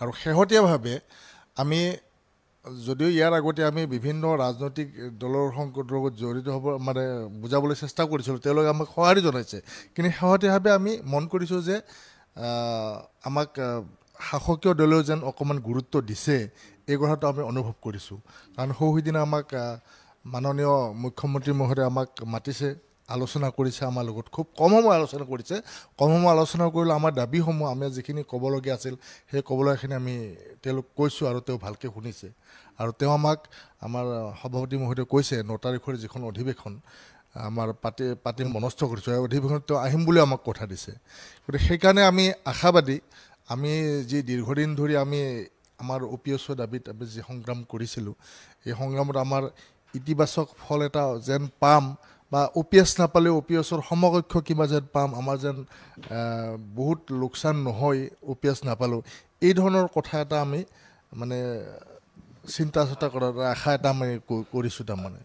আৰু শেহতীয়াভাৱে আমি যদিও ইয়াৰ আগতে আমি বিভিন্ন ৰাজনৈতিক দলৰ লগত জড়িত হ'ব মানে বুজাবলৈ চেষ্টা কৰিছিলোঁ, তেওঁলোকে আমাক সঁহাৰি জনাইছে। কিন্তু শেহতীয়াভাৱে আমি মন কৰিছোঁ যে আমাক শাসকীয় দলেও যেন অকণমান গুৰুত্ব দিছে, এই কথাটো আমি অনুভৱ কৰিছোঁ। কাৰণ সৌসিদিনা আমাক মাননীয় মুখ্যমন্ত্ৰী মহোদয়ে আমাক মাতিছে, আলোচনা কৰিছে আমাৰ লগত, খুব কম সময় আলোচনা কৰিছে। কম সময় আলোচনা কৰিলে আমাৰ দাবীসমূহ আমি যিখিনি ক'বলগীয়া আছিল সেই ক'বলগীয়াখিনি আমি তেওঁলোক কৈছোঁ আৰু তেওঁ ভালকৈ শুনিছে। আৰু তেওঁ আমাক আমাৰ সভাপতি মহোদয়ে কৈছে 9 তাৰিখৰ যিখন অধিৱেশন আমাৰ পাতি মনস্থ কৰিছোঁ, এই অধিৱেশনত তেওঁ আহিম বুলি আমাক কথা দিছে। গতিকে সেইকাৰণে আমি আশাবাদী। আমি যি দীৰ্ঘদিন ধৰি আমি আমাৰ OPSৰ দাবীত আমি যি সংগ্ৰাম কৰিছিলোঁ, এই সংগ্ৰামত আমাৰ ইতিবাচক ফল এটা যেন পাম, বা OPS নাপালেও OPSৰ সমকক্ষ কিবা যেন পাম, আমাৰ যেন বহুত লোকচান নহয় OPS নাপালেও, এই ধৰণৰ কথা এটা আমি মানে চিন্তা কৰাৰ আশা এটা আমি কৰিছোঁ তাৰমানে।